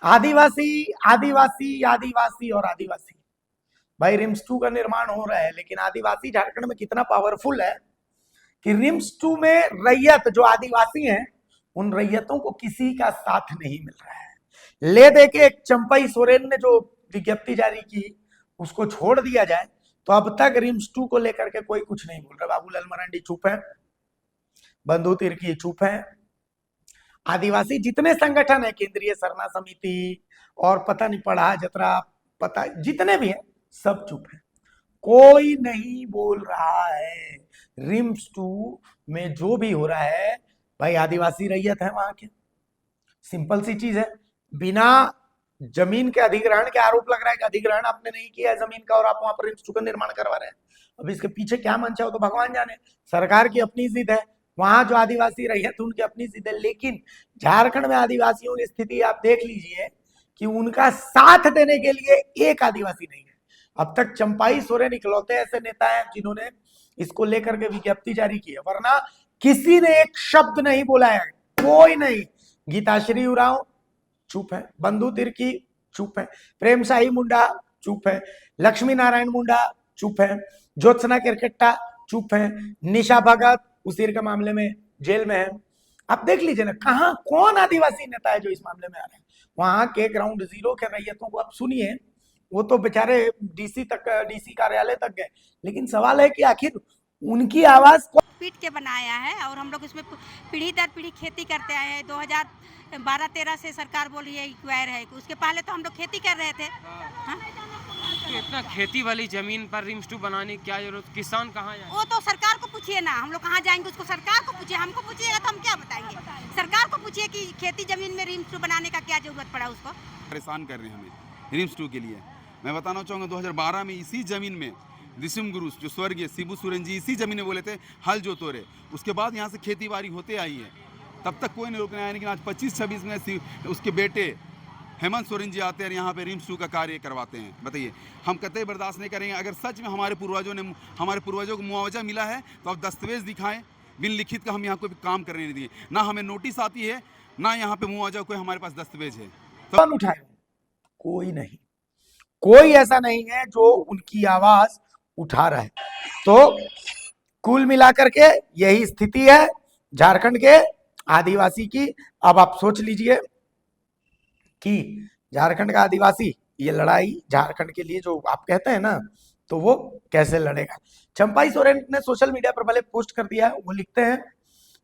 आदिवासी आदिवासी आदिवासी और आदिवासी। भाई रिम्स 2 का निर्माण हो रहा है, लेकिन आदिवासी झारखंड में कितना पावरफुल है कि रिम्स 2 में रैयत जो आदिवासी हैं, उन रैयतों को किसी का साथ नहीं मिल रहा है। ले दे के एक चंपई सोरेन ने जो विज्ञप्ति जारी की, उसको छोड़ दिया जाए तो अब तक रिम्स 2 को लेकर के कोई कुछ नहीं बोल रहा। बाबूलाल मरांडी चुप है, बंधु तिर्की चुप है, आदिवासी जितने संगठन है, केंद्रीय सरना समिति और पता नहीं पढ़ा जतरा, पता जितने भी हैं, सब चुप है, कोई नहीं बोल रहा है। रिम्स 2 में जो भी हो रहा है, भाई आदिवासी रैयत है वहां के, सिंपल सी चीज है। बिना जमीन के अधिग्रहण के आरोप लग रहा है कि अधिग्रहण आपने नहीं किया है जमीन का और आप वहां पर रिम्स 2 का निर्माण करवा रहे हैं। अब इसके पीछे क्या मंशा हो तो भगवान जाने, सरकार की अपनी जिद है, वहां जो आदिवासी रैयत उनकी अपनी जिद है। लेकिन झारखंड में आदिवासियों की स्थिति आप देख लीजिए कि उनका साथ देने के लिए एक आदिवासी नहीं है। अब तक चंपाई सोरेन इकलौते ऐसे नेता हैं जिन्होंने इसको लेकर के विज्ञप्ति जारी की है, वरना किसी ने एक शब्द नहीं बोला है, कोई नहीं। गीताश्री उरांव चुप है, बंधु तिर्की चुप है, प्रेम शाही मुंडा चुप है, लक्ष्मी नारायण मुंडा चुप है, ज्योत्सना किरकिट्टा चुप है, निशा भगत उसीर के मामले में जेल में है। आप देख लीजिए ना, कहां कौन आदिवासी नेता है जो इस मामले में आ रहे हैं। वहां के ग्राउंड जीरो के रैयतों को आप सुनिए, वो तो बेचारे डीसी कार्यालय तक गए, लेकिन सवाल है कि आखिर उनकी आवाज पीट के बनाया है और हम लोग इसमें पीढ़ी दर पीढ़ी खेती करते आए हैं। 2012-13 से सरकार बोल रही है एक्वायर है, उसके पहले तो हम लोग खेती कर रहे थे। हाँ? तो इतना खेती वाली जमीन पर रिम्स 2 बनाने की क्या जरूरत, किसान कहाँ जाए? वो तो सरकार को पूछिए ना, हम लोग कहाँ जाएंगे, उसको सरकार को पूछिए। हमको पूछिएगा तो हम क्या बताएंगे? सरकार को पूछिए कि खेती जमीन में रिम्स 2 बनाने का क्या जरूरत पड़ा उसको। परेशान कर रहे हैं हमें रिम्स 2 के लिए। मैं बताना चाहूँगा 2012 में इसी ज़मीन में ऋषिम गुरु जो स्वर्गीय शिबू सोरेन जी इसी ज़मीन में बोले थे हल जो तोरे, उसके बाद यहाँ से खेती बाड़ी होते आई है, तब तक कोई नहीं रोकने आया। लेकिन आज 25-26 में उसके बेटे हेमंत सोरेन जी आते हैं और यहाँ पे रिम्स 2 का कार्य करवाते हैं। बताइए, हम कतई बर्दाश्त नहीं करेंगे। अगर सच में हमारे पूर्वजों को मुआवजा मिला है तो आप दस्तावेज दिखाएं, बिन लिखित का हम यहाँ कोई काम करने नहीं दिए। ना हमें नोटिस आती है, ना यहाँ पे मुआवजा कोई हमारे पास दस्तावेज है। तो उठाए, कोई नहीं, कोई ऐसा नहीं है जो उनकी आवाज उठा रहा है। तो कुल मिलाकर के यही स्थिति है झारखंड के आदिवासी की। अब आप सोच लीजिए कि झारखंड का आदिवासी ये लड़ाई झारखंड के लिए जो आप कहते हैं ना, तो वो कैसे लड़ेगा। चंपाई सोरेन ने सोशल मीडिया पर पहले पोस्ट कर दिया है, वो लिखते हैं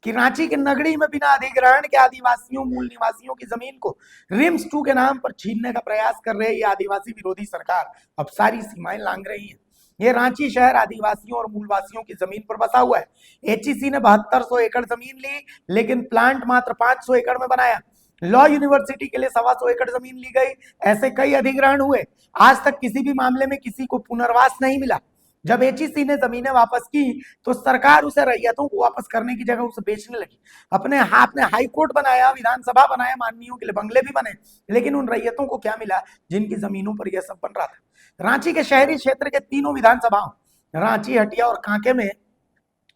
कि रांची के नगड़ी में बिना अधिग्रहण के आदिवासियों मूल निवासियों की जमीन को रिम्स 2 के नाम पर छीनने का प्रयास कर रहे ये आदिवासी विरोधी सरकार अब सारी सीमाएं लांघ रही है। ये रांची शहर आदिवासियों और मूलवासियों की जमीन पर बसा हुआ है। एचईसी ने 7200 एकड़ जमीन ली, लेकिन प्लांट मात्र 500 एकड़ में बनाया। लॉ यूनिवर्सिटी के लिए 125 एकड़ जमीन ली गई। ऐसे कई अधिग्रहण हुए, आज तक किसी भी मामले में किसी को पुनर्वास नहीं मिला। जब एचईसी ने जमीनें वापस की तो सरकार उसे रैयतों को वापस करने की जगह उसे बेचने लगी। अपने हाई कोर्ट बनाया, विधानसभा बनाया, माननीयों के लिए बंगले भी बने, लेकिन उन रैयतों को क्या मिला जिनकी जमीनों पर यह सब बन रहा था। रांची के शहरी क्षेत्र के तीनों विधानसभाओं, रांची, हटिया और कांके में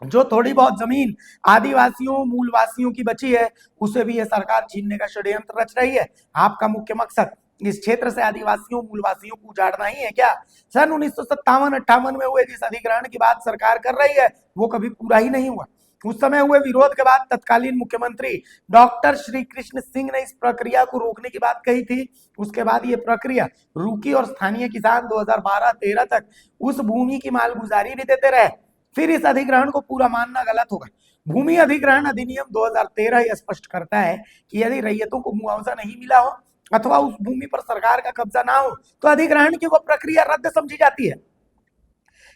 जो थोड़ी बहुत जमीन आदिवासियों मूलवासियों की बची है, उसे भी यह सरकार छीनने का षड्यंत्र रच रही है। आपका मुख्य मकसद इस क्षेत्र से आदिवासियों मूलवासियों को उजाड़ना ही है क्या? सन 1957-58 में हुए जिस अधिग्रहण की बात सरकार कर रही है, वो कभी पूरा ही नहीं हुआ। उस समय हुए विरोध के बाद तत्कालीन मुख्यमंत्री डॉक्टर श्री कृष्ण सिंह ने इस प्रक्रिया को रोकने की बात कही थी। उसके बाद ये प्रक्रिया रुकी और स्थानीय किसान 2012-13 तक उस भूमि की मालगुजारी भी देते रहे। फिर इस अधिग्रहण को पूरा मानना गलत होगा। भूमि अधिग्रहण अधिनियम 2013 यह स्पष्ट करता है कि यदि रैयतों को मुआवजा नहीं मिला हो अथवा उस भूमि पर सरकार का कब्जा ना हो तो अधिग्रहण की वो प्रक्रिया रद्द समझी जाती है।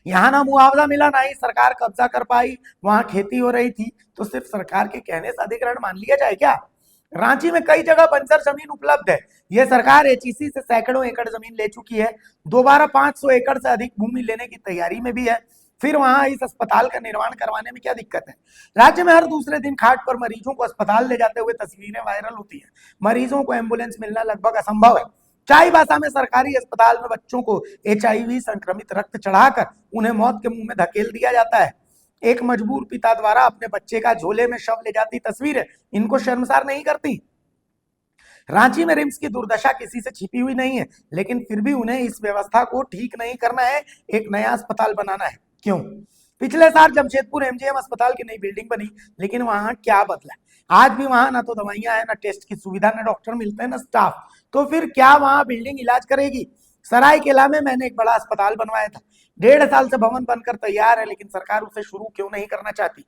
यहां ना मुआवजा मिला, ना ही सरकार कब्जा कर पाई, वहां खेती हो रही थी, तो सिर्फ सरकार के कहने से अधिग्रहण मान लिया जाए क्या? रांची में कई जगह बंजर जमीन उपलब्ध है। यह सरकार एचईसी से सैकड़ों एकड़ जमीन ले चुकी है, दोबारा 500 एकड़ से अधिक भूमि लेने की तैयारी में भी है। फिर वहां इस अस्पताल का निर्माण करवाने में क्या दिक्कत है? राज्य में हर दूसरे दिन खाट पर मरीजों को अस्पताल ले जाते हुए तस्वीरें वायरल होती हैं। मरीजों को एम्बुलेंस मिलना लगभग असंभव है। चाईबासा में सरकारी अस्पताल में बच्चों को एचआईवी संक्रमित रक्त चढ़ाकर उन्हें मौत के मुंह में धकेल दिया जाता है। एक मजबूर पिता द्वारा अपने बच्चे का झोले में शव ले जाती तस्वीरें इनको शर्मसार नहीं करती? रांची में रिम्स की दुर्दशा किसी से छिपी हुई नहीं है, लेकिन फिर भी उन्हें इस व्यवस्था को ठीक नहीं करना है, एक नया अस्पताल बनाना है। क्यों? पिछले साल जमशेदपुर एमजीएम अस्पताल की नई बिल्डिंग बनी, लेकिन वहां क्या बदला? आज भी वहां ना तो दवाइयां हैं, ना टेस्ट की सुविधा, ना डॉक्टर मिलते हैं, ना स्टाफ। तो फिर क्या वहां बिल्डिंग इलाज करेगी? सरायकेला में मैंने एक बड़ा अस्पताल बनवाया था, 1.5 साल से भवन बनकर तैयार है, लेकिन सरकार उसे शुरू क्यों नहीं करना चाहती?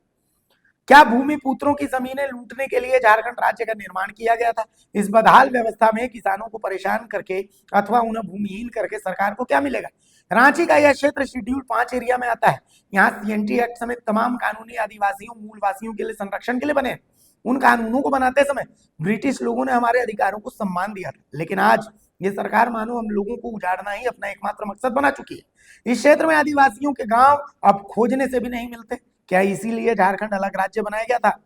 क्या भूमि पुत्रों की जमीनें लूटने के लिए झारखंड राज्य का निर्माण किया गया था? इस बदहाल व्यवस्था में किसानों को परेशान करके अथवा उन्हें भूमिहीन करके सरकार को क्या मिलेगा? रांची का यह क्षेत्र शेड्यूल 5 एरिया में आता है। यहाँ सीएनटी एक्ट समेत तमाम कानूनी आदिवासियों मूलवासियों के लिए संरक्षण के लिए बने। उन कानूनों को बनाते समय ब्रिटिश लोगों ने हमारे अधिकारों को सम्मान दिया था, लेकिन आज ये सरकार मानो हम लोगों को उजाड़ना ही अपना एकमात्र मकसद बना चुकी है। इस क्षेत्र में आदिवासियों के गांव अब खोजने से भी नहीं मिलते। क्या इसीलिए झारखंड अलग राज्य बनाया गया था?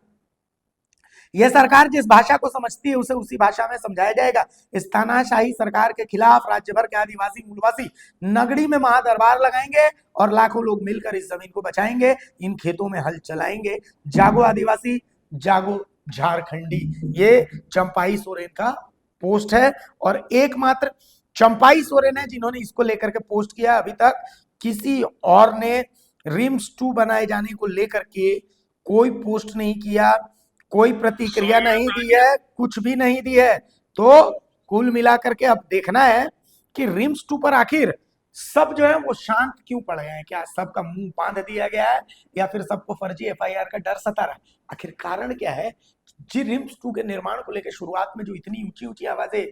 यह सरकार जिस भाषा को समझती है उसे उसी भाषा में समझाया जाएगा। इस तानाशाही सरकार के खिलाफ राज्य भर के आदिवासी मूलवासी नगड़ी में महादरबार लगाएंगे और लाखों लोग मिलकर इस जमीन को बचाएंगे, इन खेतों में हल चलाएंगे। जागो आदिवासी, जागो झारखंडी। ये चंपाई सोरेन का पोस्ट है और एकमात्र चंपाई सोरेन है जिन्होंने इसको लेकर के पोस्ट किया। अभी तक किसी और ने रिम्स 2 बनाए जाने को लेकर के कोई पोस्ट नहीं किया, कोई प्रतिक्रिया नहीं दी है, कुछ भी नहीं दी है। तो कुल मिलाकर के अब देखना है कि रिम्स 2 पर आखिर सब जो है वो शांत क्यों पड़ गए हैं? क्या सबका मुंह बांध दिया गया है या फिर सबको फर्जी एफआईआर का डर सता रहा है? आखिर कारण क्या है? जी रिम्स 2 के निर्माण को लेकर शुरुआत में जो इतनी ऊंची ऊंची आवाजें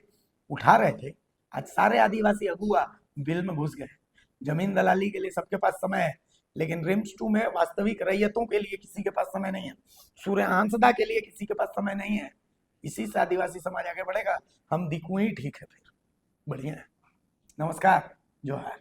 उठा रहे थे, आज सारे आदिवासी अगुआ बिल में घुस गए। जमीन दलाली के लिए सबके पास समय है, लेकिन रिम्स 2 में वास्तविक रैयतों के लिए किसी के पास समय नहीं है, सूर्य हंसदा के लिए किसी के पास समय नहीं है। इसी से आदिवासी समाज आगे बढ़ेगा। हम दिखू ही ठीक है, फिर बढ़िया है। नमस्कार, जोहार।